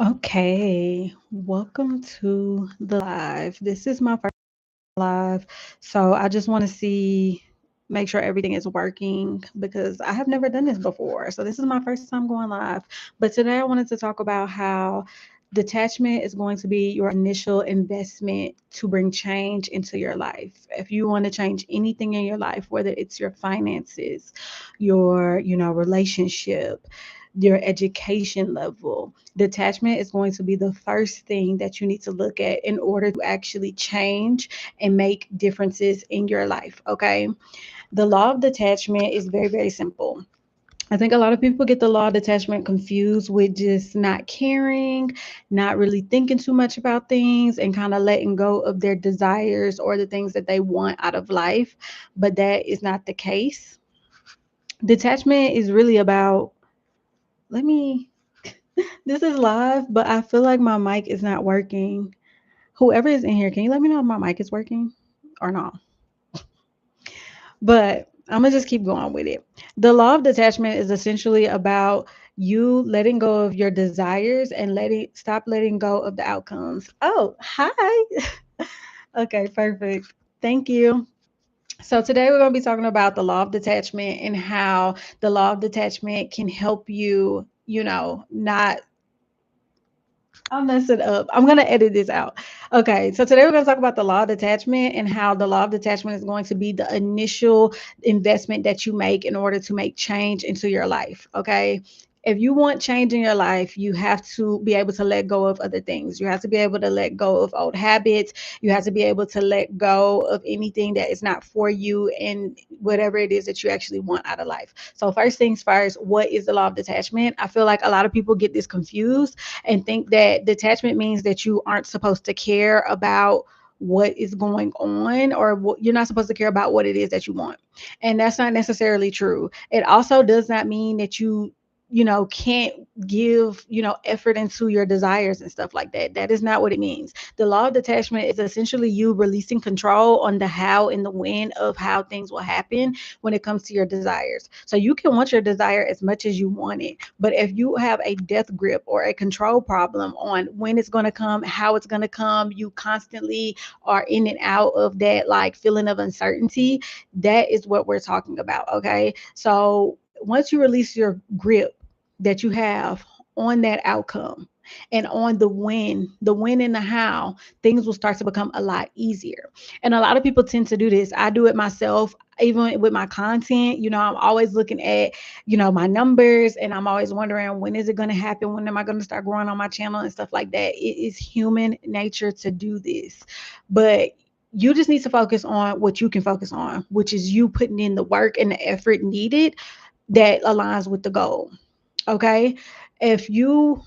Okay, welcome to the live. This is my first live, so I just want to make sure everything is working because I have never done this before. So this is my first time going live. But today I wanted to talk about how detachment is going to be your initial investment to bring change into your life. If you want to change anything in your life, whether it's your finances, your relationship, your education level, detachment is going to be the first thing that you need to look at in order to actually change and make differences in your life. Okay. The law of detachment is very, very simple. I think a lot of people get the law of detachment confused with just not caring, not really thinking too much about things, and kind of letting go of their desires or the things that they want out of life. But that is not the case. Detachment is really about, let me, this is live, but I feel like my mic is not working. Whoever is in here, can you let me know if my mic is working or not? But I'm gonna just keep going with it. The law of detachment is essentially about you letting go of your desires and letting go of the outcomes. Oh, hi. Okay, perfect. Thank you. So today we're going to be talking about the law of detachment and how the law of detachment can help you, not I'll mess it up. I'm going to edit this out. Okay, so today we're going to talk about the law of detachment and how the law of detachment is going to be the initial investment that you make in order to make change into your life. Okay. If you want change in your life, you have to be able to let go of other things. You have to be able to let go of old habits. You have to be able to let go of anything that is not for you and whatever it is that you actually want out of life. So, first things first, what is the law of detachment? I feel like a lot of people get this confused and think that detachment means that you aren't supposed to care about what is going on or you're not supposed to care about what it is that you want. And that's not necessarily true. It also does not mean that you can't give effort into your desires and stuff like that. That is not what it means. The law of detachment is essentially you releasing control on the how and the when of how things will happen when it comes to your desires. So you can want your desire as much as you want it, but if you have a death grip or a control problem on when it's going to come, how it's going to come, you constantly are in and out of that like feeling of uncertainty. That is what we're talking about. Okay. So once you release your grip that you have on that outcome and on the when and the how, things will start to become a lot easier. And a lot of people tend to do this. I do it myself. Even with my content, I'm always looking at, my numbers, and I'm always wondering, when is it going to happen? When am I going to start growing on my channel and stuff like that? It is human nature to do this. But you just need to focus on what you can focus on, which is you putting in the work and the effort needed that aligns with the goal. Okay. If you,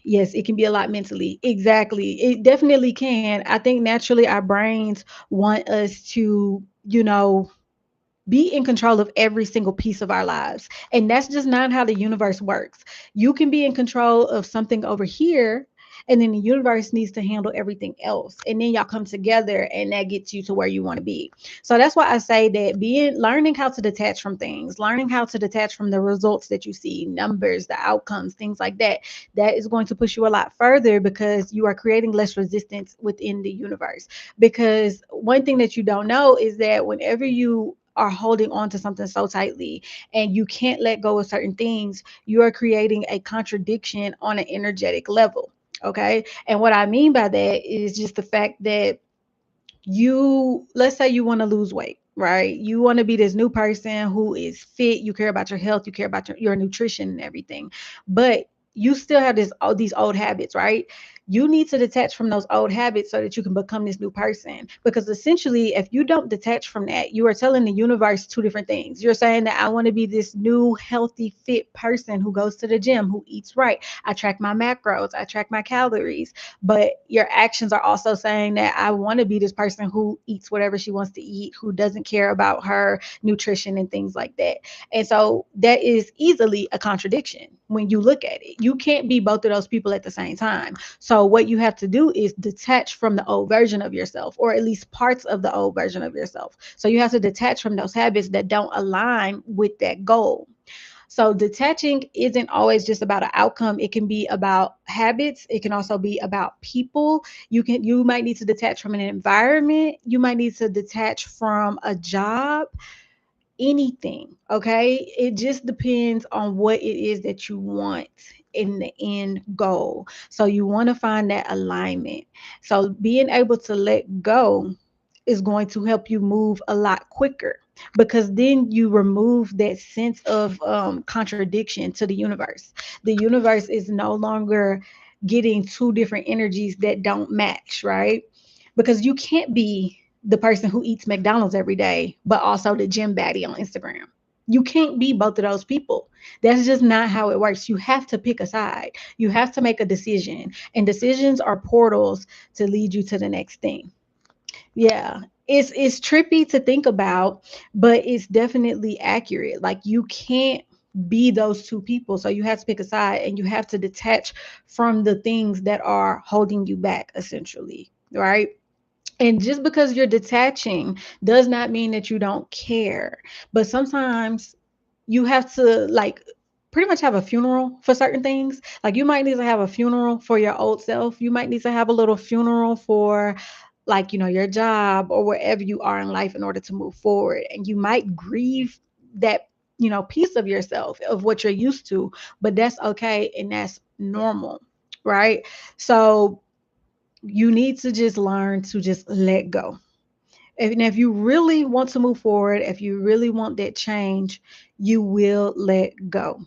yes, it can be a lot mentally. Exactly. It definitely can. I think naturally our brains want us to, be in control of every single piece of our lives. And that's just not how the universe works. You can be in control of something over here, and then the universe needs to handle everything else. And then y'all come together, and that gets you to where you want to be. So that's why I say that learning how to detach from things, learning how to detach from the results that you see, numbers, the outcomes, things like that, that is going to push you a lot further because you are creating less resistance within the universe. Because one thing that you don't know is that whenever you are holding on to something so tightly and you can't let go of certain things, you are creating a contradiction on an energetic level. Okay. And what I mean by that is just the fact that let's say you want to lose weight, right? You want to be this new person who is fit, you care about your health, you care about your nutrition and everything, but you still have all these old habits, right? You need to detach from those old habits so that you can become this new person. Because essentially, if you don't detach from that, you are telling the universe two different things. You're saying that I want to be this new, healthy, fit person who goes to the gym, who eats right. I track my macros, I track my calories. But your actions are also saying that I want to be this person who eats whatever she wants to eat, who doesn't care about her nutrition and things like that. And so that is easily a contradiction when you look at it. You can't be both of those people at the same time. So what you have to do is detach from the old version of yourself, or at least parts of the old version of yourself. So you have to detach from those habits that don't align with that goal. So detaching isn't always just about an outcome. It can be about habits. It can also be about people. You might need to detach from an environment. You might need to detach from a job, anything. Okay. It just depends on what it is that you want in the end goal. So you want to find that alignment. So being able to let go is going to help you move a lot quicker, because then you remove that sense of contradiction to the universe. The universe is no longer getting two different energies that don't match, right? Because you can't be the person who eats McDonald's every day, but also the gym baddie on Instagram. You can't be both of those people. That's just not how it works. You have to pick a side. You have to make a decision. And decisions are portals to lead you to the next thing. Yeah. It's trippy to think about, but it's definitely accurate. Like you can't be those two people. So you have to pick a side and you have to detach from the things that are holding you back essentially, right? And just because you're detaching does not mean that you don't care. But sometimes you have to like pretty much have a funeral for certain things. Like you might need to have a funeral for your old self. You might need to have a little funeral for like, your job or wherever you are in life in order to move forward. And you might grieve that, piece of yourself of what you're used to, but that's okay and that's normal, right? So you need to just learn to just let go. And if you really want to move forward, if you really want that change, you will let go.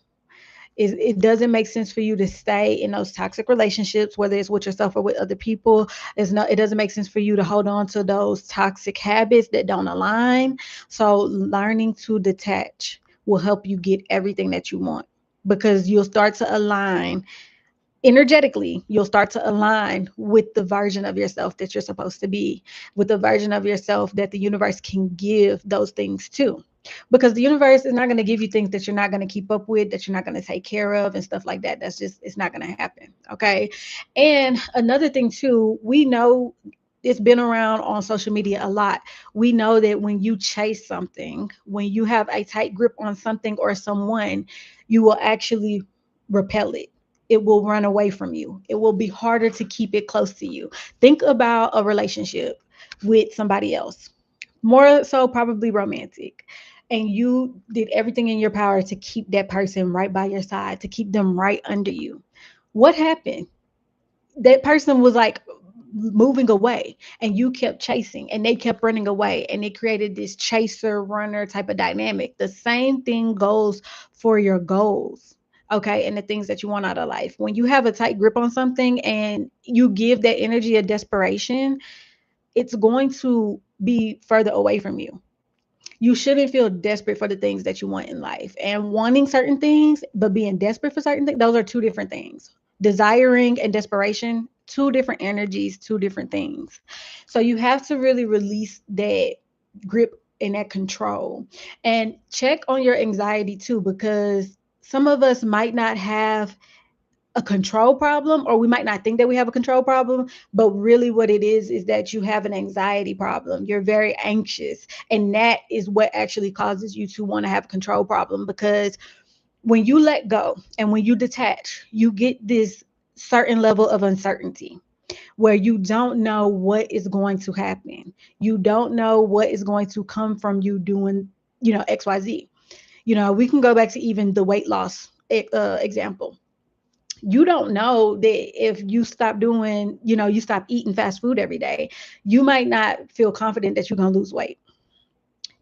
It doesn't make sense for you to stay in those toxic relationships, whether it's with yourself or with other people. It doesn't make sense for you to hold on to those toxic habits that don't align. So learning to detach will help you get everything that you want, because you'll start to align energetically. You'll start to align with the version of yourself that you're supposed to be, with the version of yourself that the universe can give those things to. Because the universe is not going to give you things that you're not going to keep up with, that you're not going to take care of, and stuff like that. That's just, it's not going to happen. Okay. And another thing, too, we know it's been around on social media a lot. We know that when you chase something, when you have a tight grip on something or someone, you will actually repel it. It will run away from you. It will be harder to keep it close to you. Think about a relationship with somebody else, more so probably romantic. And you did everything in your power to keep that person right by your side, to keep them right under you. What happened? That person was like moving away and you kept chasing and they kept running away, and it created this chaser runner type of dynamic. The same thing goes for your goals, okay, and the things that you want out of life. When you have a tight grip on something and you give that energy of desperation, it's going to be further away from you. You shouldn't feel desperate for the things that you want in life, and wanting certain things but being desperate for certain things, those are two different things. Desiring and desperation, two different energies, two different things. So you have to really release that grip and that control, and check on your anxiety too, because some of us might not have a control problem, or we might not think that we have a control problem, but really what it is that you have an anxiety problem. You're very anxious, and that is what actually causes you to want to have a control problem. Because when you let go and when you detach, you get this certain level of uncertainty where you don't know what is going to happen. You don't know what is going to come from you doing, XYZ. We can go back to even the weight loss example. You don't know that if you stop doing, you stop eating fast food every day, you might not feel confident that you're going to lose weight.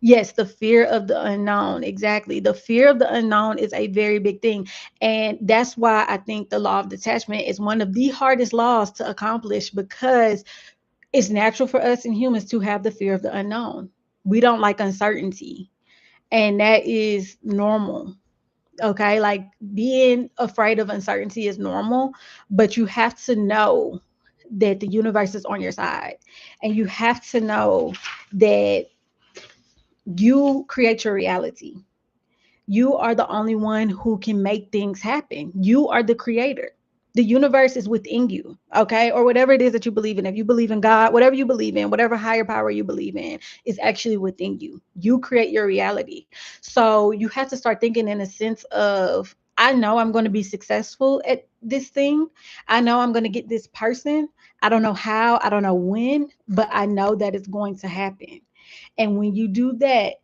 Yes, the fear of the unknown. Exactly. The fear of the unknown is a very big thing. And that's why I think the law of detachment is one of the hardest laws to accomplish, because it's natural for us and humans to have the fear of the unknown. We don't like uncertainty, and that is normal. Okay, like being afraid of uncertainty is normal, but you have to know that the universe is on your side, and you have to know that you create your reality. You are the only one who can make things happen. You are the creator. The universe is within you, okay? Or whatever it is that you believe in. If you believe in God, whatever you believe in, whatever higher power you believe in, is actually within you. You create your reality. So you have to start thinking in a sense of, I know I'm going to be successful at this thing. I know I'm going to get this person. I don't know how, I don't know when, but I know that it's going to happen. And when you do that,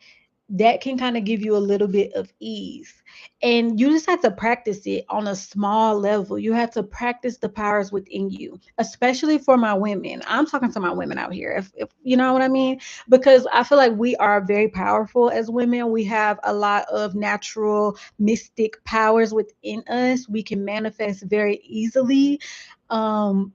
that can kind of give you a little bit of ease. And you just have to practice it on a small level. You have to practice the powers within you, especially for my women. I'm talking to my women out here, if you know what I mean, because I feel like we are very powerful as women. We have a lot of natural mystic powers within us. We can manifest very easily. Um,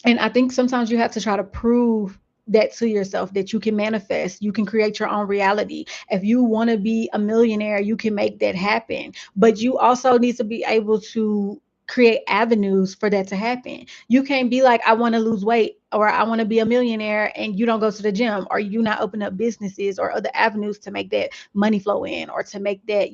and I think sometimes you have to try to prove that to yourself that you can manifest, you can create your own reality. If you want to be a millionaire, you can make that happen. But you also need to be able to create avenues for that to happen. You can't be like, I want to lose weight or I want to be a millionaire, and you don't go to the gym, or you not open up businesses or other avenues to make that money flow in, or to make that,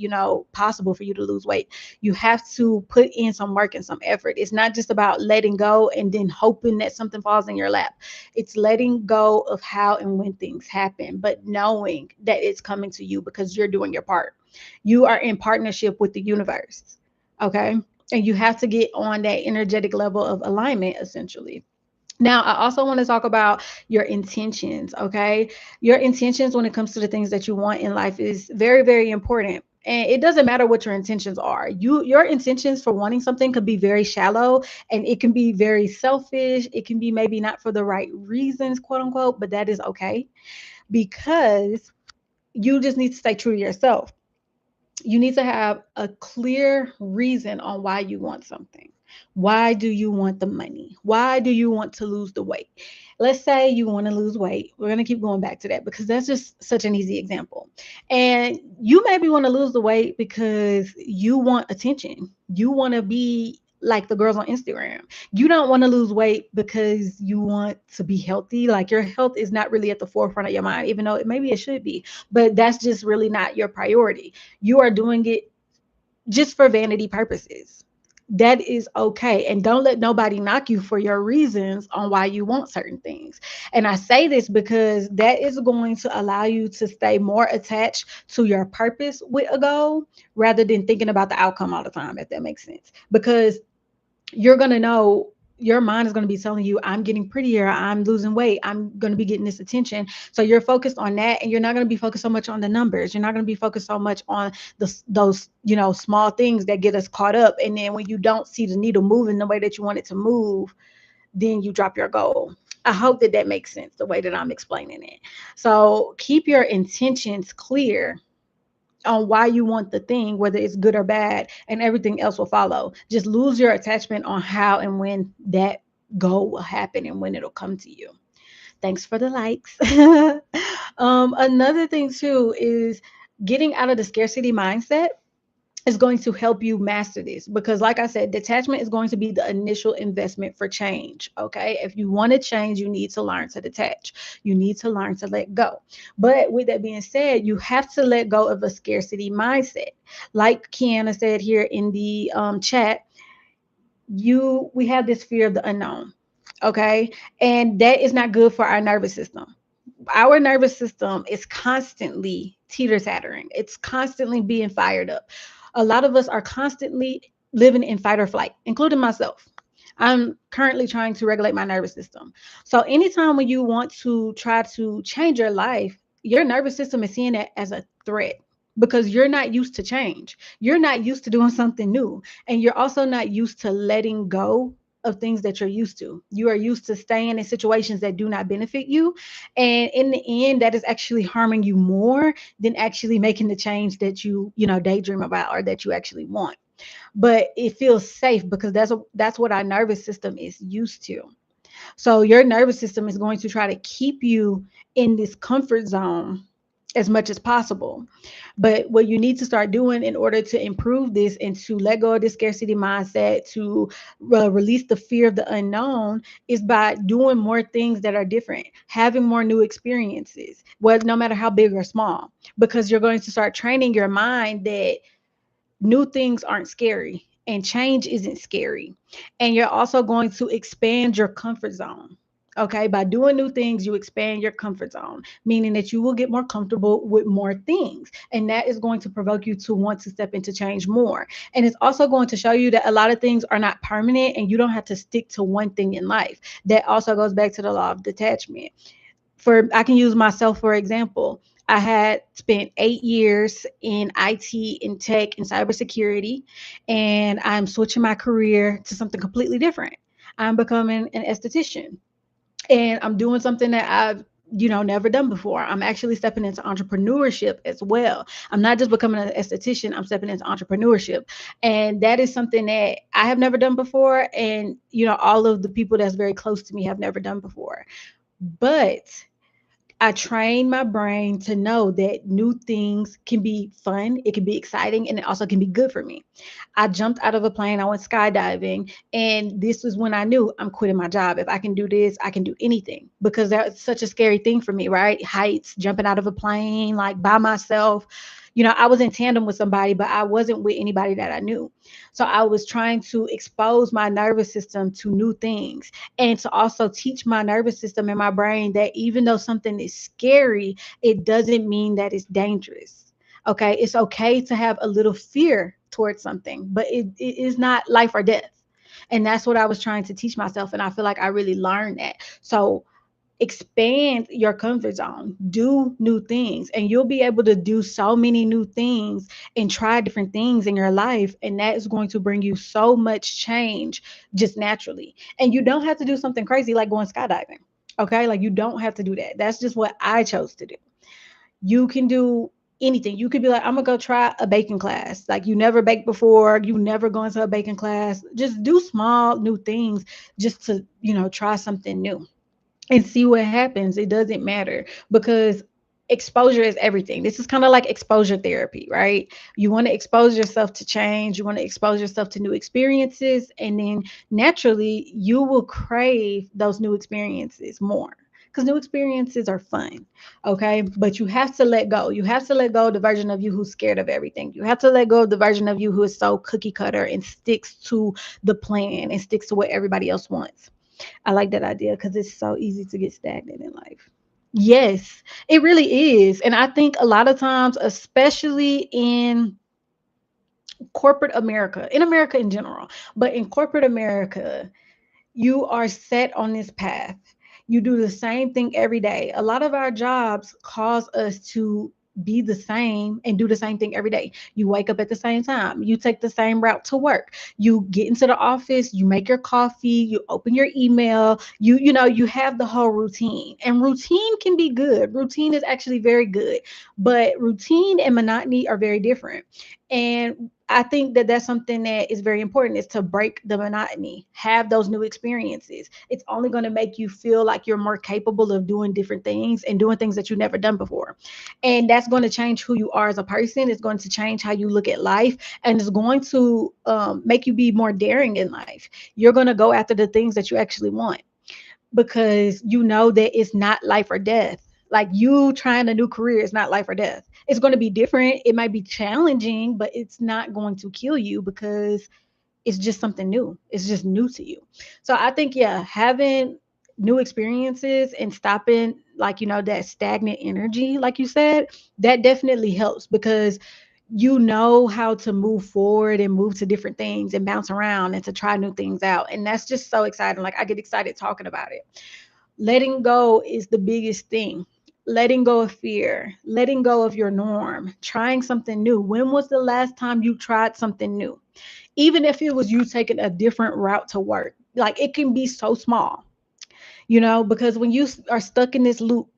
possible for you to lose weight. You have to put in some work and some effort. It's not just about letting go and then hoping that something falls in your lap. It's letting go of how and when things happen, but knowing that it's coming to you because you're doing your part. You are in partnership with the universe. Okay. And you have to get on that energetic level of alignment, essentially. Now, I also want to talk about your intentions, okay? Your intentions when it comes to the things that you want in life is very, very important. And it doesn't matter what your intentions are. Your intentions for wanting something could be very shallow, and it can be very selfish. It can be maybe not for the right reasons, quote unquote, but that is okay, because you just need to stay true to yourself. You need to have a clear reason on why you want something. Why do you want the money? Why do you want to lose the weight? Let's say you want to lose weight. We're going to keep going back to that because that's just such an easy example. And you maybe want to lose the weight because you want attention. You want to be like the girls on Instagram. You don't want to lose weight because you want to be healthy. Like, your health is not really at the forefront of your mind, even though maybe it should be, but that's just really not your priority. You are doing it just for vanity purposes. That is okay. And don't let nobody knock you for your reasons on why you want certain things. And I say this because that is going to allow you to stay more attached to your purpose with a goal rather than thinking about the outcome all the time, if that makes sense. Because you're going to know, your mind is going to be telling you, I'm getting prettier, I'm losing weight, I'm going to be getting this attention. So you're focused on that, and you're not going to be focused so much on the numbers. You're not going to be focused so much on those small things that get us caught up. And then when you don't see the needle moving the way that you want it to move, then you drop your goal. I hope that that makes sense the way that I'm explaining it. So keep your intentions clear on why you want the thing, whether it's good or bad, and everything else will follow. Just lose your attachment on how and when that goal will happen and when it'll come to you. Thanks for the likes. Another thing too is getting out of the scarcity mindset is going to help you master this, because like I said, detachment is going to be the initial investment for change. Okay, if you want to change, you need to learn to detach. You need to learn to let go. But with that being said, you have to let go of a scarcity mindset. Like Kiana said here in the chat, we have this fear of the unknown. Okay, and that is not good for our nervous system. Our nervous system is constantly teeter tattering, it's constantly being fired up. A lot of us are constantly living in fight or flight, including myself. I'm currently trying to regulate my nervous system. So, anytime when you want to try to change your life, your nervous system is seeing it as a threat because you're not used to change. You're not used to doing something new. And you're also not used to letting go of things that you're used to. You are used to staying in situations that do not benefit you. And in the end, that is actually harming you more than actually making the change that you daydream about or that you actually want. But it feels safe because that's what our nervous system is used to. So your nervous system is going to try to keep you in this comfort zone as much as possible. But what you need to start doing in order to improve this and to let go of this scarcity mindset, to release the fear of the unknown, is by doing more things that are different, having more new experiences, no matter how big or small, because you're going to start training your mind that new things aren't scary. and change isn't scary. And you're also going to expand your comfort zone. Okay, by doing new things, you expand your comfort zone, meaning that you will get more comfortable with more things. And that is going to provoke you to want to step into change more. And it's also going to show you that a lot of things are not permanent and you don't have to stick to one thing in life. That also goes back to the law of detachment. For I can use myself for example. I had spent 8 years in IT, in tech, in cybersecurity, and I'm switching my career to something completely different. I'm becoming an esthetician, and I'm doing something that I've never done before. I'm actually stepping into entrepreneurship as well. I'm not just becoming an esthetician, I'm stepping into entrepreneurship. And that is something that I have never done before. And, all of the people that's very close to me have never done before. But I train my brain to know that new things can be fun, it can be exciting, and it also can be good for me. I jumped out of a plane, I went skydiving, and this was when I knew I'm quitting my job. If I can do this, I can do anything because that's such a scary thing for me, right? Heights, jumping out of a plane, like by myself. I was in tandem with somebody, but I wasn't with anybody that I knew. So I was trying to expose my nervous system to new things and to also teach my nervous system and my brain that even though something is scary, it doesn't mean that it's dangerous. Okay, it's okay to have a little fear towards something, but it is not life or death. And that's what I was trying to teach myself. And I feel like I really learned that. So expand your comfort zone, do new things, and you'll be able to do so many new things and try different things in your life. And that is going to bring you so much change just naturally. And you don't have to do something crazy like going skydiving. Okay, like you don't have to do that. That's just what I chose to do. You can do anything. You could be like, I'm gonna go try a baking class. Like you never baked before, you never gone to a baking class. Just do small new things just to, try something new and see what happens. It doesn't matter because exposure is everything. This is kind of like exposure therapy, right? You want to expose yourself to change, you want to expose yourself to new experiences, and then naturally you will crave those new experiences more. Because new experiences are fun, okay? But you have to let go. You have to let go of the version of you who's scared of everything. You have to let go of the version of you who is so cookie cutter and sticks to the plan and sticks to what everybody else wants. I like that idea because it's so easy to get stagnant in life. Yes, it really is. And I think a lot of times, especially in corporate America, in America in general, but in corporate America, you are set on this path. You do the same thing every day. A lot of our jobs cause us to be the same and do the same thing every day. You wake up at the same time. You take the same route to work. You get into the office, you make your coffee, you open your email, you have the whole routine. And routine can be good. Routine is actually very good. But routine and monotony are very different. And I think that that's something that is very important is to break the monotony, have those new experiences. It's only going to make you feel like you're more capable of doing different things and doing things that you've never done before. And that's going to change who you are as a person. It's going to change how you look at life, and it's going to make you be more daring in life. You're going to go after the things that you actually want because you know that it's not life or death. Like you trying a new career is not life or death. It's going to be different. It might be challenging, but it's not going to kill you because it's just something new. It's just new to you. So I think, yeah, having new experiences and stopping like, that stagnant energy, like you said, that definitely helps because you know how to move forward and move to different things and bounce around and to try new things out. And that's just so exciting. Like I get excited talking about it. Letting go is the biggest thing. Letting go of fear, letting go of your norm, trying something new. When was the last time you tried something new? Even if it was you taking a different route to work, like it can be so small, because when you are stuck in this loop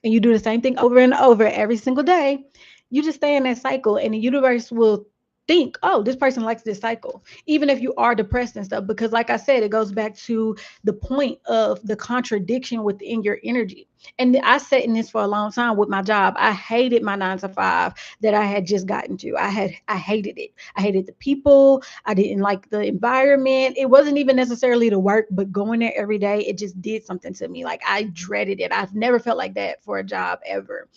and you do the same thing over and over every single day, you just stay in that cycle and the universe will think, oh, this person likes this cycle, even if you are depressed and stuff. Because, like I said, it goes back to the point of the contradiction within your energy. And I sat in this for a long time with my job. I hated my 9 to 5 that I had just gotten to. I hated it. I hated the people. I didn't like the environment. It wasn't even necessarily the work, but going there every day, it just did something to me. Like I dreaded it. I've never felt like that for a job ever.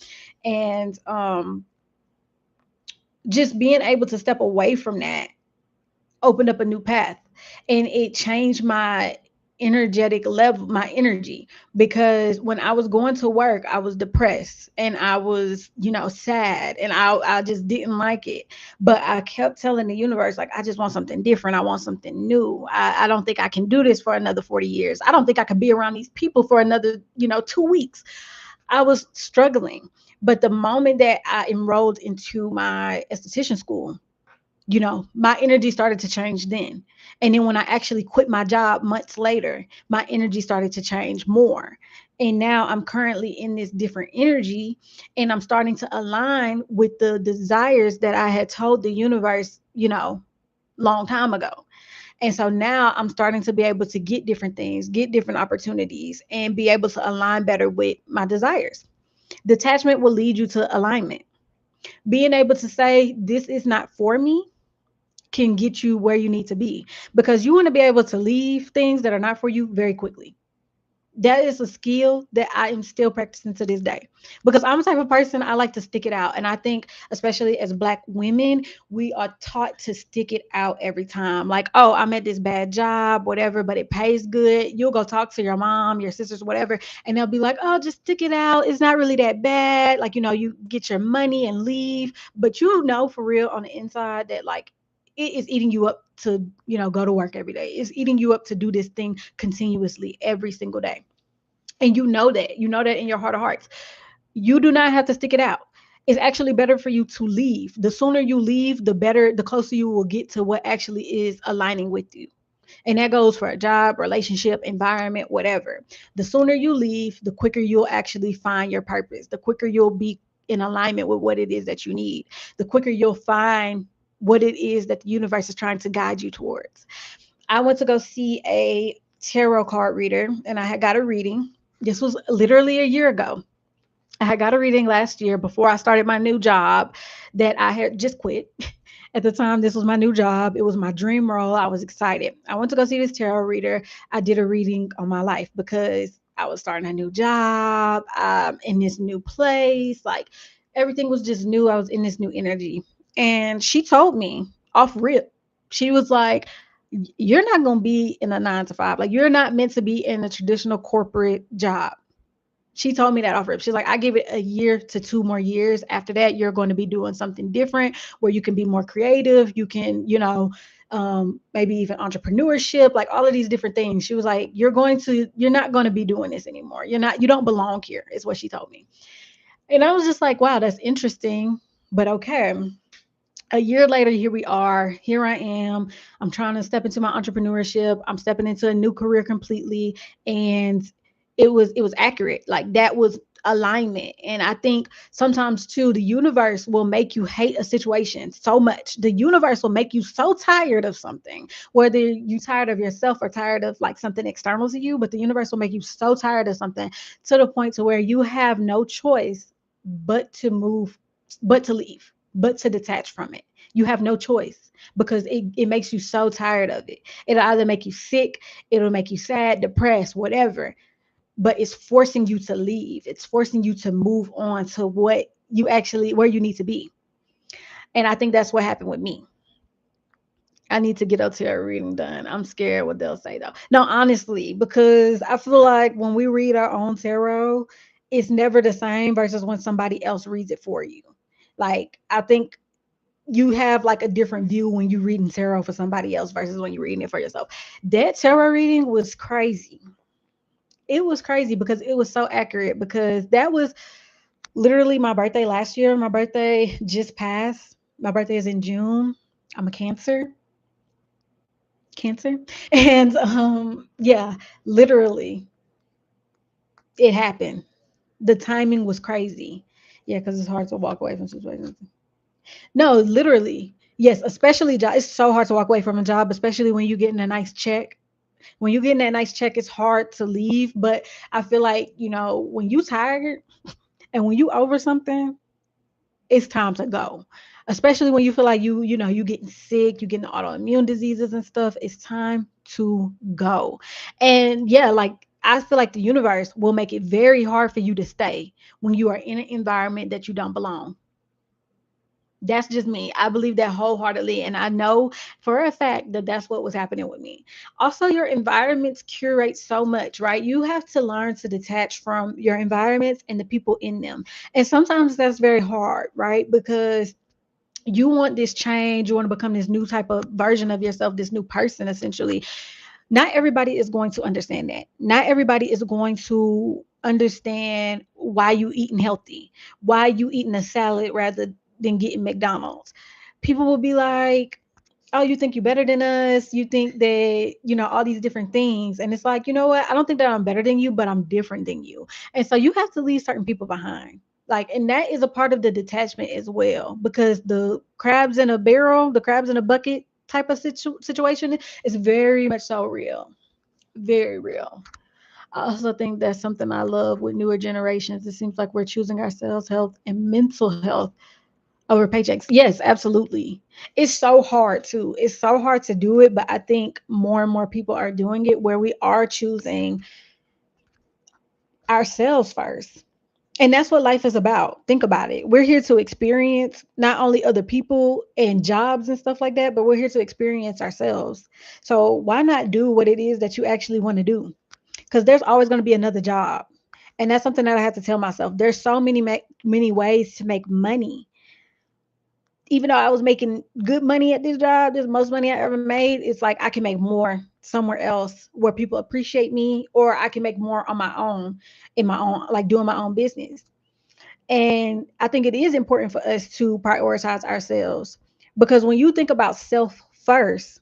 And just being able to step away from that opened up a new path, and it changed my energetic level, my energy. Because when I was going to work, I was depressed and I was, sad, and I just didn't like it. But I kept telling the universe, like, I just want something different. I want something new. I don't think I can do this for another 40 years. I don't think I could be around these people for another, 2 weeks. I was struggling. But the moment that I enrolled into my esthetician school, my energy started to change then. And then when I actually quit my job months later, my energy started to change more. And now I'm currently in this different energy, and I'm starting to align with the desires that I had told the universe, long time ago. And so now I'm starting to be able to get different things, get different opportunities, and be able to align better with my desires. Detachment will lead you to alignment. Being able to say, this is not for me, can get you where you need to be, because you want to be able to leave things that are not for you very quickly. That is a skill that I am still practicing to this day, because I'm the type of person, I like to stick it out. And I think, especially as Black women, we are taught to stick it out every time. Like, oh, I'm at this bad job, whatever, but it pays good. You'll go talk to your mom, your sisters, whatever, and they'll be like, oh, just stick it out. It's not really that bad. Like, you get your money and leave. But for real on the inside that, like, it is eating you up to, go to work every day. It's eating you up to do this thing continuously every single day. And you know that in your heart of hearts. You do not have to stick it out. It's actually better for you to leave. The sooner you leave, the better, the closer you will get to what actually is aligning with you. And that goes for a job, relationship, environment, whatever. The sooner you leave, the quicker you'll actually find your purpose. The quicker you'll be in alignment with what it is that you need. The quicker you'll find what it is that the universe is trying to guide you towards. I went to go see a tarot card reader, and I had got a reading. This was literally a year ago. I had got a reading last year before I started my new job that I had just quit. At the time, this was my new job. It was my dream role. I was excited. I went to go see this tarot reader. I did a reading on my life because I was starting a new job, in this new place. Like, everything was just new. I was in this new energy. And she told me off rip, she was like, you're not going to be in a 9 to 5. Like, you're not meant to be in a traditional corporate job. She told me that off rip. She's like, I give it a year to 2 more years. After that, you're going to be doing something different where you can be more creative. You can, maybe even entrepreneurship, like all of these different things. She was like, you're not going to be doing this anymore. You don't belong here, is what she told me. And I was just like, wow, that's interesting. But okay, a year later, here we are. Here I am. I'm trying to step into my entrepreneurship. I'm stepping into a new career completely. And it was accurate. Like, that was alignment. And I think sometimes too, the universe will make you hate a situation so much. The universe will make you so tired of something, whether you tired of yourself or tired of like something external to you, but the universe will make you so tired of something to the point to where you have no choice but to move, but to leave, but to detach from it. You have no choice, because it makes you so tired of it. It'll either make you sick, it'll make you sad, depressed, whatever, but it's forcing you to leave. It's forcing you to move on to where you need to be. And I think that's what happened with me. I need to get up to a reading done. I'm scared what they'll say though. No, honestly, because I feel like when we read our own tarot, it's never the same versus when somebody else reads it for you. Like, I think you have like a different view when you reading tarot for somebody else versus when you're reading it for yourself. That tarot reading was crazy. It was crazy because it was so accurate, because that was literally my birthday last year. My birthday just passed. My birthday is in June. I'm a cancer. And yeah, literally it happened. The timing was crazy. Yeah, because it's hard to walk away from situations. No, literally. Yes, especially job. It's so hard to walk away from a job, especially when you're getting a nice check. When you're getting that nice check, it's hard to leave. But I feel like, when you tired and when you over something, it's time to go. Especially when you feel like you getting sick, you getting autoimmune diseases and stuff. It's time to go. And yeah, like, I feel like the universe will make it very hard for you to stay when you are in an environment that you don't belong. That's just me. I believe that wholeheartedly. And I know for a fact that that's what was happening with me. Also, your environments curate so much, right? You have to learn to detach from your environments and the people in them. And sometimes that's very hard, right? Because you want this change, you want to become this new type of version of yourself, this new person essentially. Not everybody is going to understand that. Not everybody is going to understand why you eating healthy, why you eating a salad rather than getting McDonald's. People will be like, oh, you think you're better than us, you think that, all these different things. And it's like, you know what, I don't think that I'm better than you, but I'm different than you. And so you have to leave certain people behind. Like, and that is a part of the detachment as well, because the crabs in a barrel, the crabs in a bucket type of situation is very much so real. Very real. I also think that's something I love with newer generations. It seems like we're choosing ourselves, health, and mental health over paychecks. Yes, absolutely. It's so hard too. It's so hard to do it, but I think more and more people are doing it where we are choosing ourselves first. And that's what life is about. Think about it. We're here to experience not only other people and jobs and stuff like that, but we're here to experience ourselves. So why not do what it is that you actually want to do? Because there's always going to be another job. And that's something that I have to tell myself. There's so many ways to make money. Even though I was making good money at this job, this is the most money I ever made, it's like I can make more somewhere else where people appreciate me, or I can make more on my own, in my own, like doing my own business. And I think it is important for us to prioritize ourselves, because when you think about self first,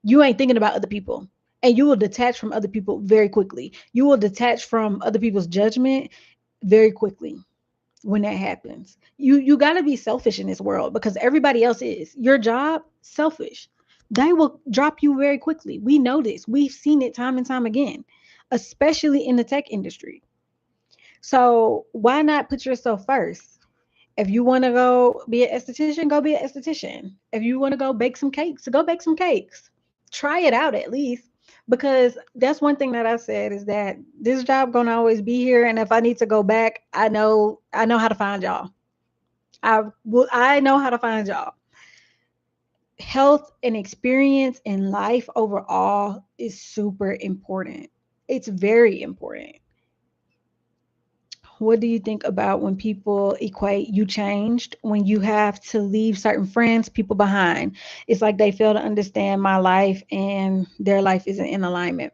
you ain't thinking about other people. And you will detach from other people very quickly. You will detach from other people's judgment very quickly when that happens. You got to be selfish in this world, because everybody else is. Your job, selfish. They will drop you very quickly. We know this. We've seen it time and time again, especially in the tech industry. So why not put yourself first? If you want to go be an esthetician, go be an esthetician. If you want to go bake some cakes, go bake some cakes. Try it out at least. Because that's one thing that I said, is that this job gonna always be here, and if I need to go back, I know how to find y'all. I know how to find y'all. Health and experience in life overall is super important. It's very important. What do you think about when people equate you changed when you have to leave certain friends, people behind? It's like they fail to understand my life and their life isn't in alignment.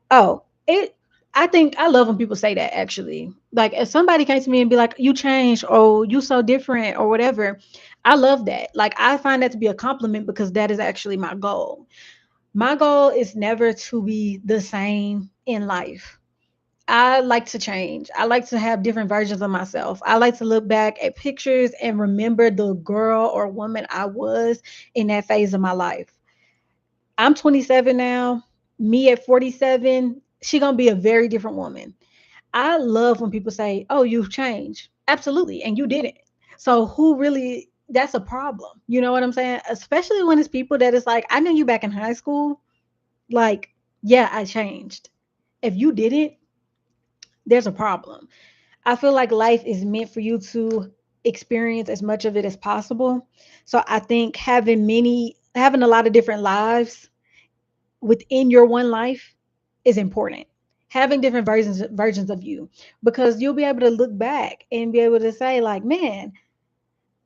Oh, it I think I love when people say that actually. Like if somebody came to me and be like, you changed, or you so different, or whatever, I love that. Like I find that to be a compliment, because that is actually my goal. My goal is never to be the same in life. I like to change. I like to have different versions of myself. I like to look back at pictures and remember the girl or woman I was in that phase of my life. I'm 27 now. Me at 47, she gonna be a very different woman. I love when people say, "Oh, you've changed." Absolutely, and you didn't. So who really? That's a problem. You know what I'm saying? Especially when it's people that it's like, I knew you back in high school. Like, yeah, I changed. If you didn't, there's a problem. I feel like life is meant for you to experience as much of it as possible. So I think having a lot of different lives within your one life is important. Having different versions of you, because you'll be able to look back and be able to say like, man,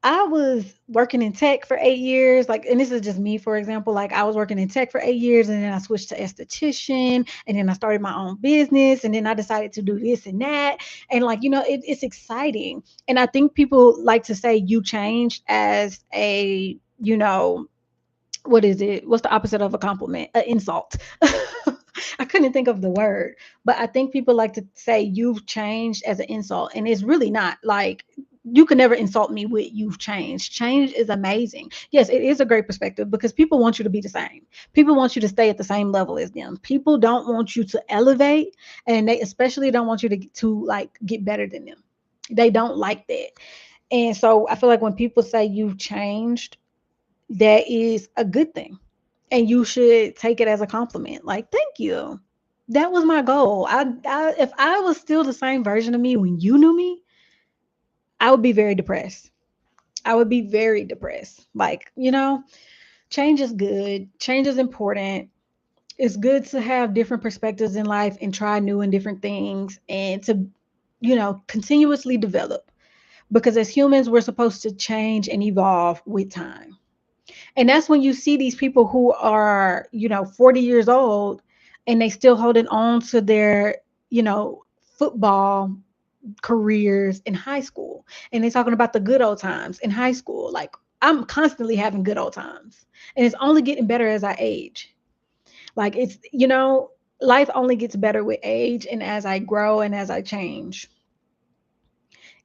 I was working in tech for 8 years. Like, and this is just me, for example. Like, I was working in tech for 8 years, and then I switched to esthetician, and then I started my own business, and then I decided to do this and that. And, like, it's exciting. And I think people like to say you changed as what is it? What's the opposite of a compliment? An insult. I couldn't think of the word, but I think people like to say you've changed as an insult, and it's really not. Like, you can never insult me with you've changed. Change is amazing. Yes, it is a great perspective, because people want you to be the same. People want you to stay at the same level as them. People don't want you to elevate, and they especially don't want you to like get better than them. They don't like that. And so I feel like when people say you've changed, that is a good thing. And you should take it as a compliment. Like, thank you. That was my goal. If I was still the same version of me when you knew me, I would be very depressed. I would be very depressed. Like, change is good, change is important. It's good to have different perspectives in life and try new and different things and to, continuously develop. Because as humans, we're supposed to change and evolve with time. And that's when you see these people who are, 40 years old and they still holding on to their, you know, football careers in high school. And they're talking about the good old times in high school. Like, I'm constantly having good old times. And it's only getting better as I age. Like, life only gets better with age and as I grow and as I change.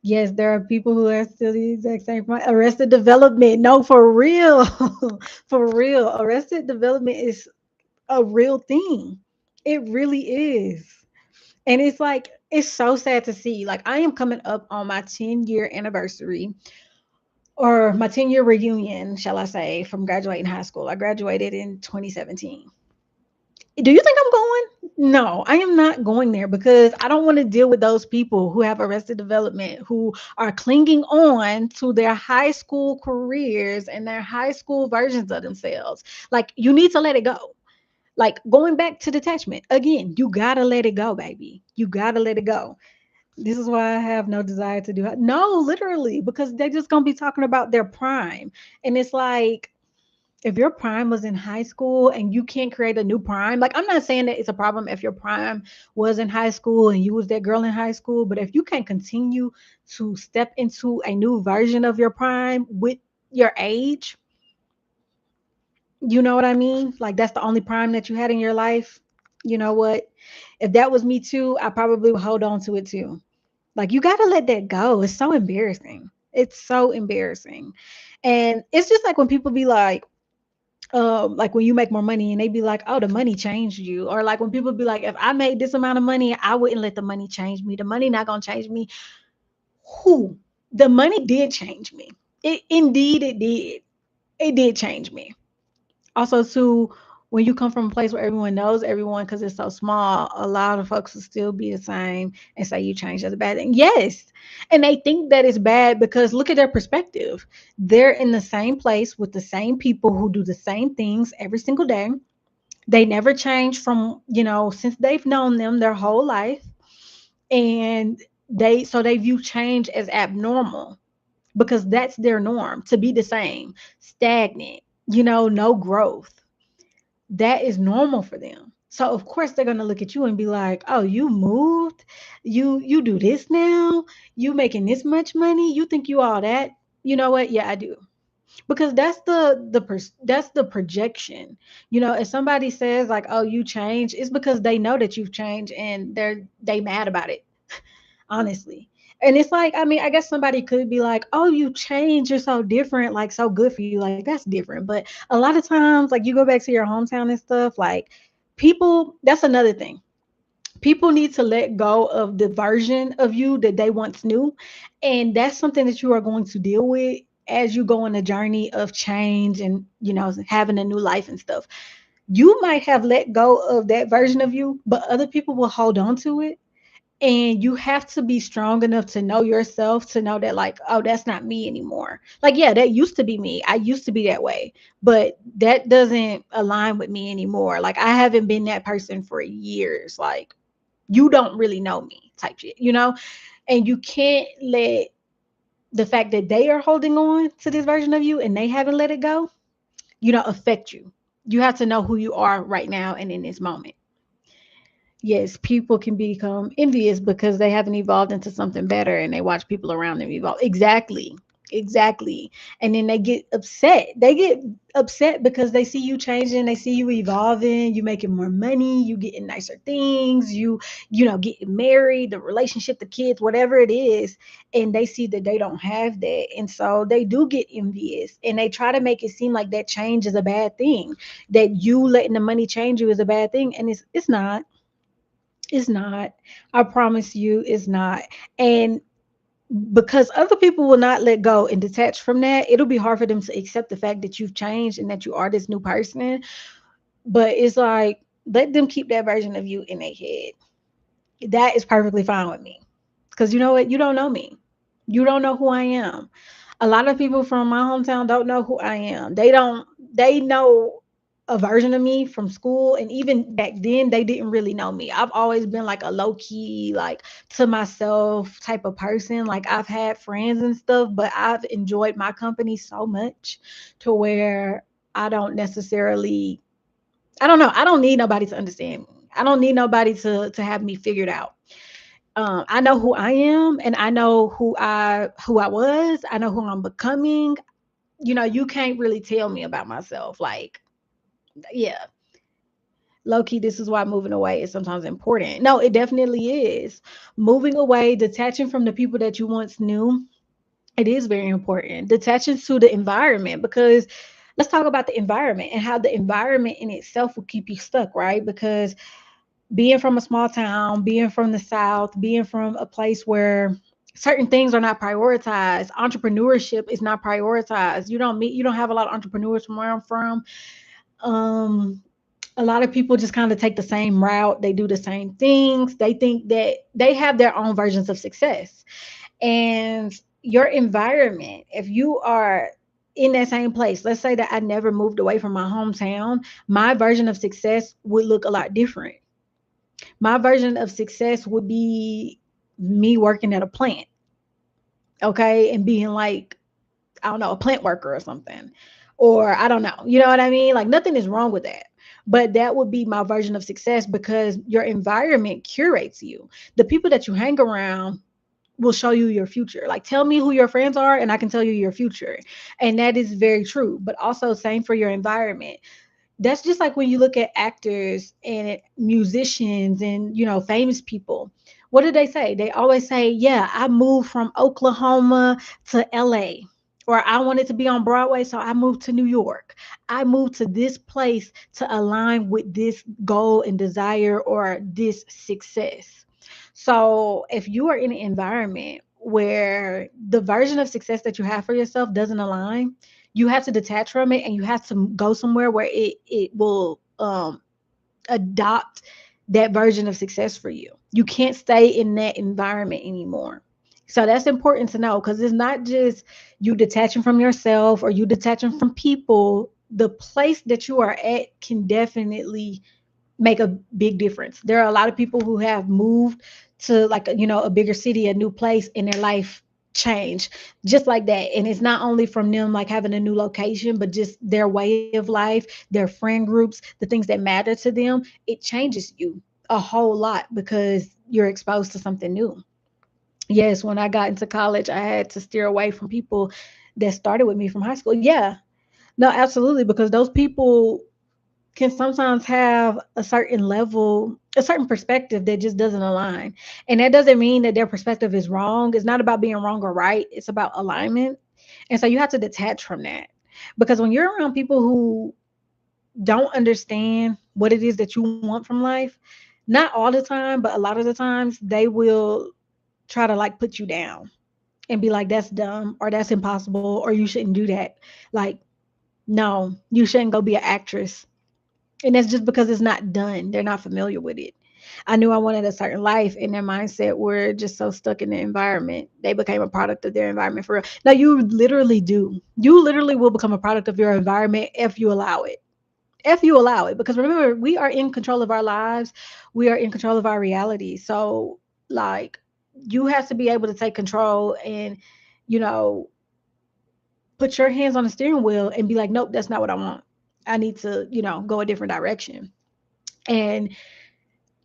Yes, there are people who are still the exact same point. Arrested development. No, for real. For real. Arrested development is a real thing. It really is. And it's like, it's so sad to see. Like, I am coming up on my 10-year anniversary or my 10-year reunion, shall I say, from graduating high school. I graduated in 2017. Do you think I'm going? No, I am not going there because I don't want to deal with those people who have arrested development, who are clinging on to their high school careers and their high school versions of themselves. Like, you need to let it go. Like, going back to detachment again, you gotta let it go, baby. You gotta let it go. This is why I have no desire to do it. No, literally, because they're just gonna be talking about their prime. And it's like, if your prime was in high school and you can't create a new prime, like, I'm not saying that it's a problem if your prime was in high school and you was that girl in high school, but if you can't continue to step into a new version of your prime with your age, you know what I mean? Like, that's the only prime that you had in your life. You know what? If that was me too, I probably would hold on to it too. Like, you got to let that go. It's so embarrassing. It's so embarrassing. And it's just like when people be like when you make more money and they be like, oh, the money changed you. Or like when people be like, if I made this amount of money, I wouldn't let the money change me. The money not going to change me. Who? The money did change me. Indeed, it did. It did change me. Also, too, when you come from a place where everyone knows everyone because it's so small, a lot of folks will still be the same and say you changed as a bad thing. Yes. And they think that it's bad because look at their perspective. They're in the same place with the same people who do the same things every single day. They never change from, since they've known them their whole life. And they view change as abnormal because that's their norm to be the same, stagnant, no growth. That is normal for them. So of course they're gonna look at you and be like, "Oh, you moved, you do this now, you making this much money, you think you all that." You know what? Yeah, I do. Because that's the projection. If somebody says like, "Oh, you changed," it's because they know that you've changed and they mad about it, honestly. And it's like, I mean, I guess somebody could be like, "Oh, you changed, you're so different, like so good for you." Like, that's different. But a lot of times, like, you go back to your hometown and stuff, like, people, that's another thing. People need to let go of the version of you that they once knew. And that's something that you are going to deal with as you go on a journey of change and, having a new life and stuff. You might have let go of that version of you, but other people will hold on to it, and you have to be strong enough to know yourself, to know that, like, oh, that's not me anymore. Like, yeah, that used to be me. I used to be that way, but that doesn't align with me anymore. Like, I haven't been that person for years. Like, you don't really know me type shit. And you can't let the fact that they are holding on to this version of you and they haven't let it go, affect you. You have to know who you are right now and in this moment. Yes, people can become envious because they haven't evolved into something better and they watch people around them evolve. Exactly. Exactly. And then they get upset. They get upset because they see you changing, they see you evolving, you making more money, you getting nicer things, getting married, the relationship, the kids, whatever it is, and they see that they don't have that. And so they do get envious and they try to make it seem like that change is a bad thing, that you letting the money change you is a bad thing. And it's not. It's not. I promise you, it's not. And because other people will not let go and detach from that, it'll be hard for them to accept the fact that you've changed and that you are this new person. But it's like, let them keep that version of you in their head. That is perfectly fine with me. Because you know what? You don't know me. You don't know who I am. A lot of people from my hometown don't know who I am. They know a version of me from school, and even back then they didn't really know me. I've always been like a low key, like to myself type of person. Like I've had friends and stuff, but I've enjoyed my company so much to where I don't necessarily, I don't know, I don't need nobody to understand me. I don't need nobody to have me figured out. I know who I am, and I know who I was. I know who I'm becoming. You can't really tell me about myself. Like, yeah, low key, this is why moving away is sometimes important. No, it definitely is. Moving away, detaching from the people that you once knew, it is very important. Detaching to the environment, because let's talk about the environment and how the environment in itself will keep you stuck, right? Because being from a small town, being from the South, being from a place where certain things are not prioritized, entrepreneurship is not prioritized. You don't have a lot of entrepreneurs from where I'm from. Um, a lot of people just kind of take the same route. They do the same things. They think that they have their own versions of success. And your environment, if you are in that same place, let's say that I never moved away from my hometown, my version of success would look a lot different. My version of success would be me working at a plant, okay, and being like, I don't know, a plant worker or something. Or I don't know. You know what I mean? Like nothing is wrong with that. But that would be my version of success because your environment curates you. The people that you hang around will show you your future. Like tell me who your friends are and I can tell you your future. And that is very true. But also same for your environment. That's just like when you look at actors and musicians and famous people. What do they say? They always say, yeah, I moved from Oklahoma to LA, or I wanted to be on Broadway, so I moved to New York. I moved to this place to align with this goal and desire or this success. So if you are in an environment where the version of success that you have for yourself doesn't align, you have to detach from it and you have to go somewhere where it will adopt that version of success for you. You can't stay in that environment anymore. So that's important to know, because it's not just you detaching from yourself or you detaching from people. The place that you are at can definitely make a big difference. There are a lot of people who have moved to like a bigger city, a new place, in their life change just like that. And it's not only from them like having a new location, but just their way of life, their friend groups, the things that matter to them. It changes you a whole lot because you're exposed to something new. Yes, when I got into college, I had to steer away from people that started with me from high school. Yeah, no, absolutely, because those people can sometimes have a certain level, a certain perspective that just doesn't align. And that doesn't mean that their perspective is wrong. It's not about being wrong or right, it's about alignment. And so you have to detach from that. Because when you're around people who don't understand what it is that you want from life, not all the time, but a lot of the times, they will try to like put you down and be like, that's dumb or that's impossible or you shouldn't do that. Like, no, you shouldn't go be an actress, and that's just because it's not done. They're not familiar with it. I knew I wanted a certain life, and their mindset were just so stuck in the environment. They became a product of their environment for real. Now you literally do. You literally will become a product of your environment if you allow it. If you allow it. Because remember, we are in control of our lives. We are in control of our reality. So like you have to be able to take control and, you know, put your hands on the steering wheel and be like, nope, that's not what I want. I need to, go a different direction. And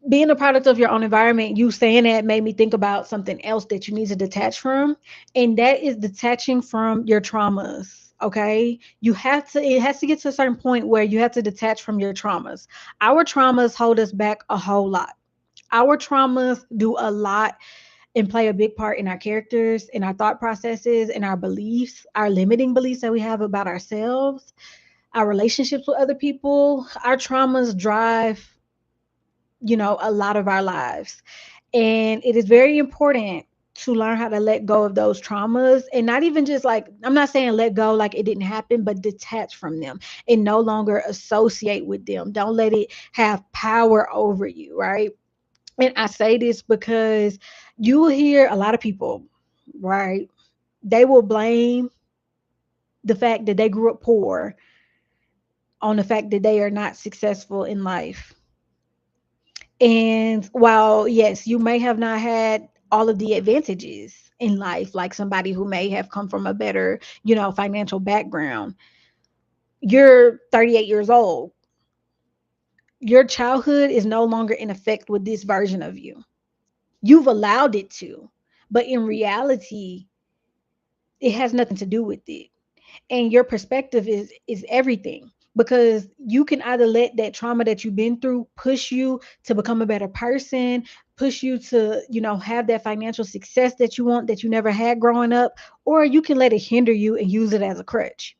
being a product of your own environment, you saying that made me think about something else that you need to detach from, and that is detaching from your traumas. Okay, it has to get to a certain point where you have to detach from your traumas. Our traumas hold us back a whole lot. Our traumas do a lot and play a big part in our characters, in our thought processes, in our beliefs, our limiting beliefs that we have about ourselves, our relationships with other people. Our traumas drive a lot of our lives. And it is very important to learn how to let go of those traumas, and not even just like, I'm not saying let go like it didn't happen, but detach from them and no longer associate with them. Don't let it have power over you, right? And I say this because you will hear a lot of people, right? They will blame. the fact that they grew up poor, on the fact that they are not successful in life. And while, yes, you may have not had all of the advantages in life, like somebody who may have come from a better, financial background, you're 38 years old. Your childhood is no longer in effect with this version of you. You've allowed it to, but in reality, it has nothing to do with it. And your perspective is everything, because you can either let that trauma that you've been through push you to become a better person, push you to, have that financial success that you want, that you never had growing up, or you can let it hinder you and use it as a crutch.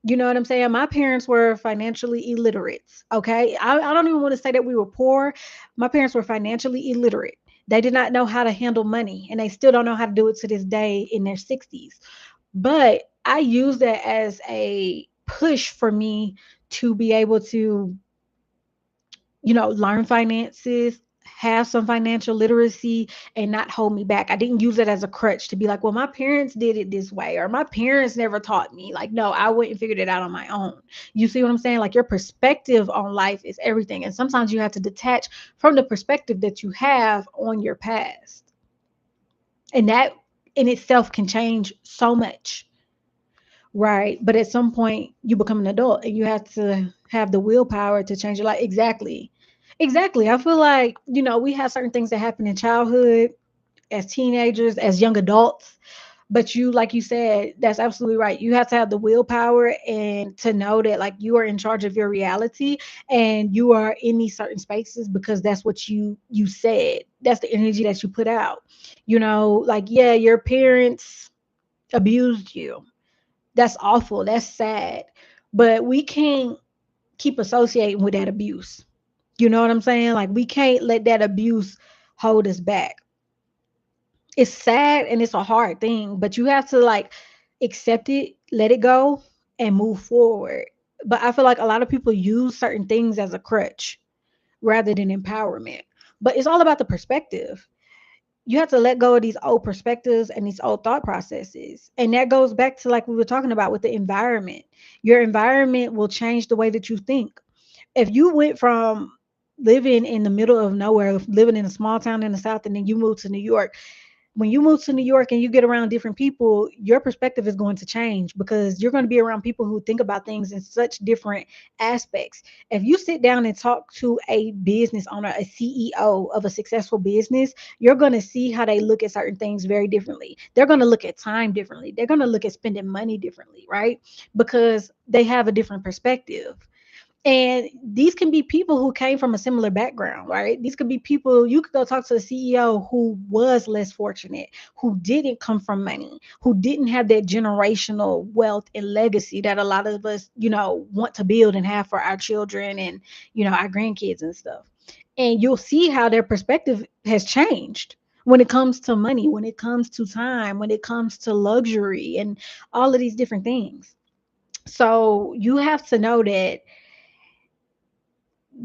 You know what I'm saying? My parents were financially illiterate. Okay. I don't even want to say that we were poor. My parents were financially illiterate. They did not know how to handle money, and they still don't know how to do it to this day in their 60s. But I use that as a push for me to be able to, learn finances, have some financial literacy, and not hold me back. I didn't use it as a crutch to be like, well, my parents did it this way, or my parents never taught me. Like, no, I went and figured it out on my own. You see what I'm saying? Like, your perspective on life is everything. And sometimes you have to detach from the perspective that you have on your past. And that in itself can change so much. Right. But at some point, you become an adult and you have to have the willpower to change your life. Exactly. Exactly. I feel like, we have certain things that happen in childhood, as teenagers, as young adults. But you, like you said, that's absolutely right. You have to have the willpower and to know that, like, you are in charge of your reality, and you are in these certain spaces because that's what you said. That's the energy that you put out. Like, yeah, your parents abused you. That's awful. That's sad. But we can't keep associating with that abuse. You know what I'm saying? Like, we can't let that abuse hold us back. It's sad and it's a hard thing, but you have to, like, accept it, let it go, and move forward. But I feel like a lot of people use certain things as a crutch rather than empowerment. But it's all about the perspective. You have to let go of these old perspectives and these old thought processes. And that goes back to, like we were talking about, with the environment. Your environment will change the way that you think. If you went from living in the middle of nowhere, living in a small town in the South, and then you move to New York, when you move to New York and you get around different people, your perspective is going to change because you're going to be around people who think about things in such different aspects. If you sit down and talk to a business owner, a CEO of a successful business, you're going to see how they look at certain things very differently. They're going to look at time differently. They're going to look at spending money differently, right? Because they have a different perspective. And these can be people who came from a similar background, right? These could be people, you could go talk to a CEO who was less fortunate, who didn't come from money, who didn't have that generational wealth and legacy that a lot of us, want to build and have for our children and, our grandkids and stuff. And you'll see how their perspective has changed when it comes to money, when it comes to time, when it comes to luxury and all of these different things. So you have to know that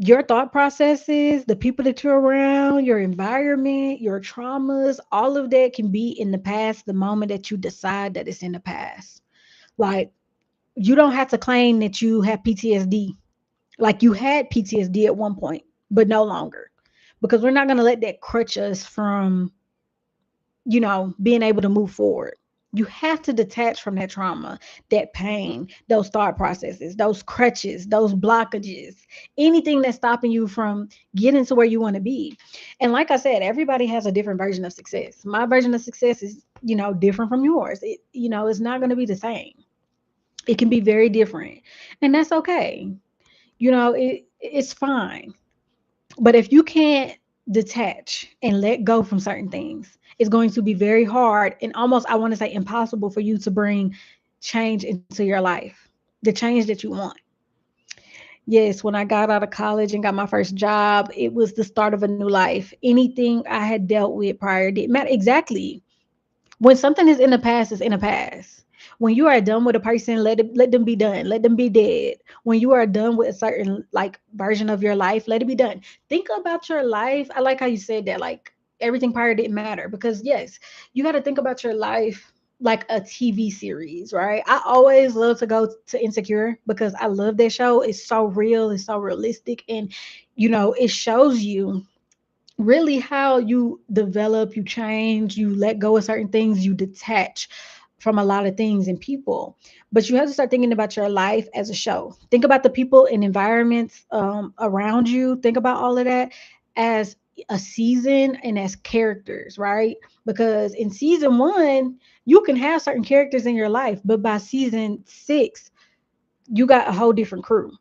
your thought processes, the people that you're around, your environment, your traumas, all of that can be in the past the moment that you decide that it's in the past. Like, you don't have to claim that you have PTSD. Like, you had PTSD at one point, but no longer. Because we're not going to let that crutch us from, being able to move forward. You have to detach from that trauma, that pain, those thought processes, those crutches, those blockages, anything that's stopping you from getting to where you want to be. And like I said, everybody has a different version of success. My version of success is, different from yours. It's not going to be the same. It can be very different. And that's okay. It's fine. But if you can't detach and let go from certain things, it's going to be very hard and almost, I want to say, impossible for you to bring change into your life, the change that you want. Yes, when I got out of college and got my first job, it was the start of a new life. Anything I had dealt with prior didn't matter. Exactly. When something is in the past, it's in the past. When you are done with a person, let them be done. Let them be dead. When you are done with a certain, like, version of your life, let it be done. Think about your life. I like how you said that, like, everything prior didn't matter, because yes, you got to think about your life like a TV series, right? I always love to go to Insecure because I love that show. It's so real, it's so realistic, and it shows you really how you develop, you change, you let go of certain things, you detach from a lot of things and people. But you have to start thinking about your life as a show. Think about the people and environments around you. Think about all of that as a season and as characters, right? Because in season one, you can have certain characters in your life, but by season six, you got a whole different crew,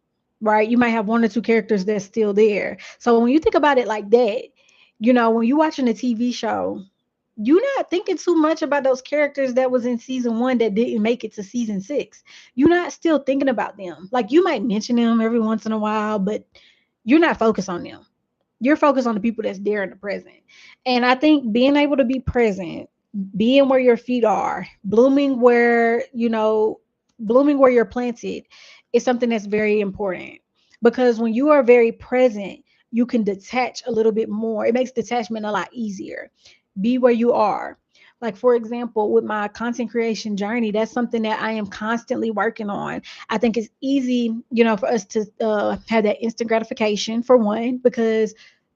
right? You might have one or two characters that's still there. So when you think about it like that, when you're watching a TV show, you're not thinking too much about those characters that was in season one that didn't make it to season six. You're not still thinking about them. Like you might mention them every once in a while, but you're not focused on them. You're focused on the people that's there in the present. And I think being able to be present, being where your feet are, blooming where you're planted is something that's very important. Because when you are very present, you can detach a little bit more. It makes detachment a lot easier. Be where you are. Like, for example, with my content creation journey, that's something that I am constantly working on. I think it's easy, for us to have that instant gratification, for one, because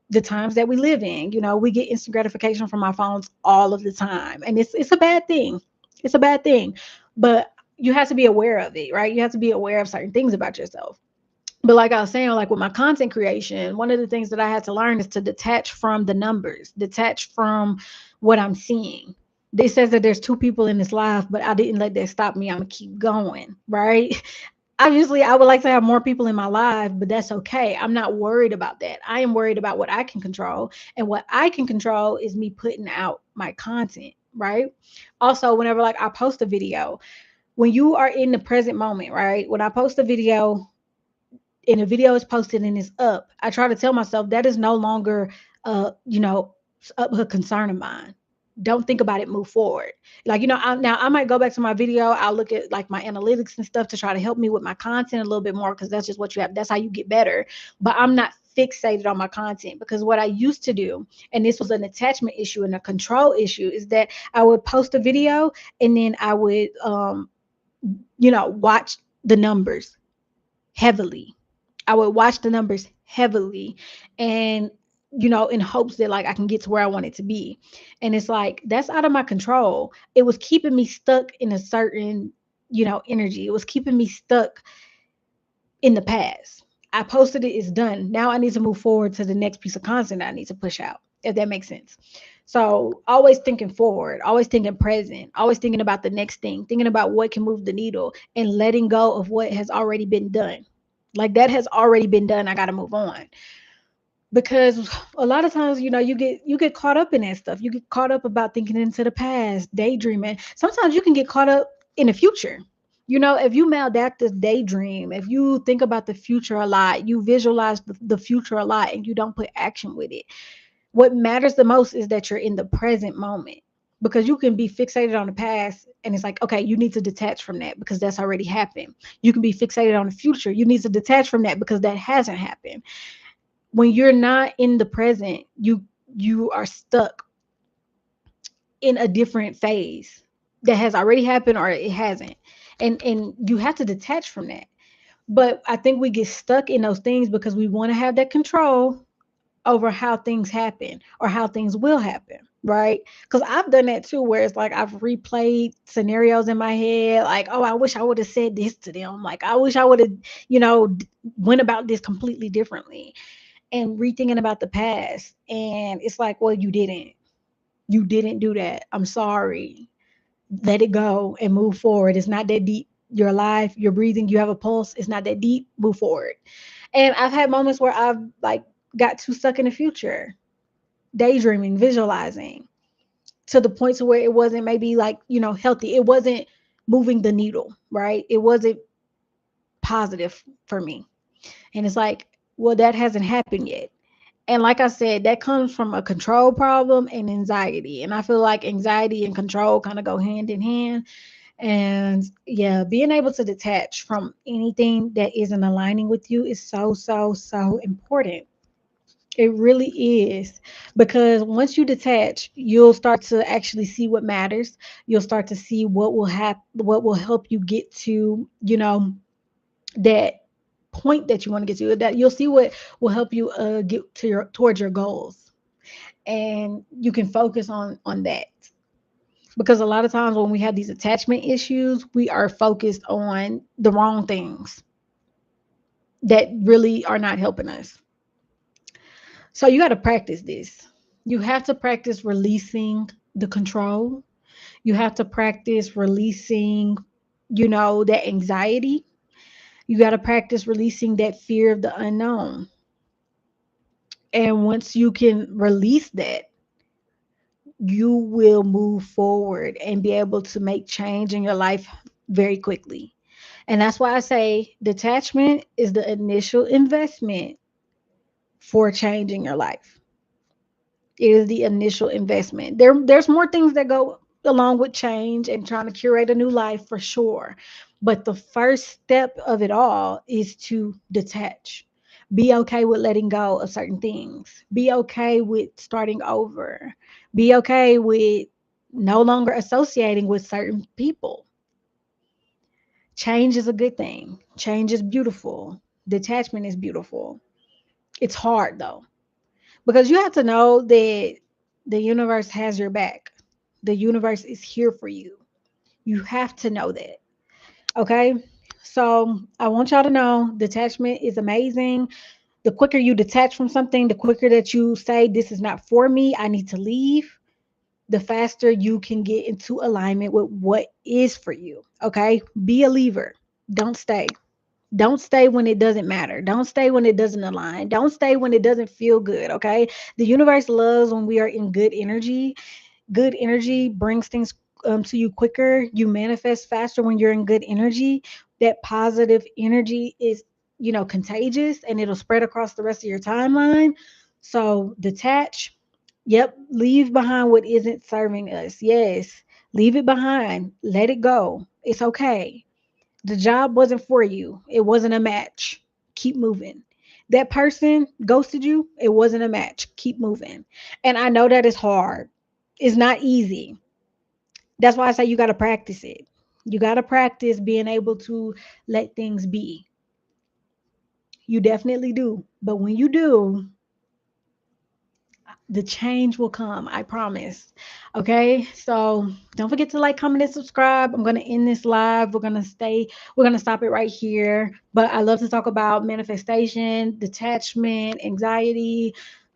the times that we live in, we get instant gratification from our phones all of the time. And it's a bad thing. It's a bad thing. But you have to be aware of it, right? You have to be aware of certain things about yourself. But like I was saying, like with my content creation, one of the things that I had to learn is to detach from the numbers, detach from what I'm seeing. They says that there's two people in this life, but I didn't let that stop me. I'm gonna keep going, right? Obviously, I would like to have more people in my life, but that's okay. I'm not worried about that. I am worried about what I can control, and what I can control is me putting out my content, right? Also, whenever like I post a video, when you are in the present moment, right? When I post a video and the video is posted and it's up, I try to tell myself that is no longer, uh, you know, a concern of mine. Don't think about it. Move forward. Like now I might go back to my video. I'll look at like my analytics and stuff to try to help me with my content a little bit more because that's just what you have. That's how you get better. But I'm not fixated on my content because what I used to do, and this was an attachment issue and a control issue, is that I would post a video and then I would, watch the numbers heavily. I would watch the numbers heavily and in hopes that like I can get to where I want it to be. And it's like that's out of my control. It was keeping me stuck in a certain, energy. It was keeping me stuck in the past. I posted it, it's done. Now I need to move forward to the next piece of content I need to push out, if that makes sense. So always thinking forward, always thinking present, always thinking about the next thing, thinking about what can move the needle and letting go of what has already been done. Like that has already been done. I got to move on. Because a lot of times, you get caught up in that stuff. You get caught up about thinking into the past, daydreaming. Sometimes you can get caught up in the future. If you maladaptive daydream, if you think about the future a lot, you visualize the future a lot and you don't put action with it. What matters the most is that you're in the present moment, because you can be fixated on the past and it's like, okay, you need to detach from that because that's already happened. You can be fixated on the future. You need to detach from that because that hasn't happened. When you're not in the present, you are stuck in a different phase that has already happened or it hasn't. And you have to detach from that. But I think we get stuck in those things because we want to have that control over how things happen or how things will happen, right? Because I've done that too, where it's like I've replayed scenarios in my head, like, oh, I wish I would have said this to them. Like, I wish I would have, went about this completely differently, and rethinking about the past. And it's like, well, you didn't. You didn't do that. I'm sorry. Let it go and move forward. It's not that deep. You're alive, you're breathing, you have a pulse. It's not that deep. Move forward. And I've had moments where I've like got too stuck in the future, daydreaming, visualizing to the point to where it wasn't maybe like, healthy. It wasn't moving the needle, right? It wasn't positive for me. And it's like, well, that hasn't happened yet. And like I said, that comes from a control problem and anxiety. And I feel like anxiety and control kind of go hand in hand. And yeah, being able to detach from anything that isn't aligning with you is so, so, so important. It really is. Because once you detach, you'll start to actually see what matters. You'll start to see what will help you get to, that point that you want to get to. That you'll see what will help you get to your towards your goals. And you can focus on that. Because a lot of times when we have these attachment issues, we are focused on the wrong things that really are not helping us. So you got to practice this. You have to practice releasing the control. You have to practice releasing, that anxiety. You got to practice releasing that fear of the unknown. And once you can release that, you will move forward and be able to make change in your life very quickly. And that's why I say detachment is the initial investment for changing your life. It is the initial investment. There's more things that go along with change and trying to curate a new life for sure. But the first step of it all is to detach. Be okay with letting go of certain things. Be okay with starting over. Be okay with no longer associating with certain people. Change is a good thing. Change is beautiful. Detachment is beautiful. It's hard though, because you have to know that the universe has your back. The universe is here for you. You have to know that. Okay. So I want y'all to know detachment is amazing. The quicker you detach from something, the quicker that you say, this is not for me, I need to leave, the faster you can get into alignment with what is for you. Okay. Be a leaver. Don't stay. Don't stay when it doesn't matter. Don't stay when it doesn't align. Don't stay when it doesn't feel good. Okay. The universe loves when we are in good energy. Good energy brings things to you quicker. You manifest faster when you're in good energy. That positive energy is, contagious, and it'll spread across the rest of your timeline. So detach. Yep. Leave behind what isn't serving us. Yes. Leave it behind. Let it go. It's okay. The job wasn't for you. It wasn't a match. Keep moving. That person ghosted you. It wasn't a match. Keep moving. And I know that is hard. It's not easy. That's why I say you got to practice it. You got to practice being able to let things be. You definitely do. But when you do, the change will come. I promise. Okay. So don't forget to like, comment, and subscribe. I'm going to end this live. We're going to stop it right here. But I love to talk about manifestation, detachment, anxiety,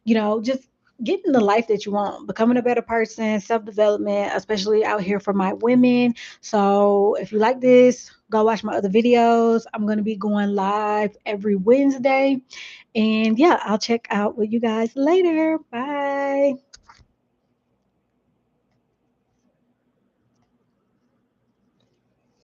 just getting the life that you want, becoming a better person, self development, especially out here for my women. So if you like this, go watch my other videos. I'm going to be going live every Wednesday. And yeah, I'll check out with you guys later. Bye.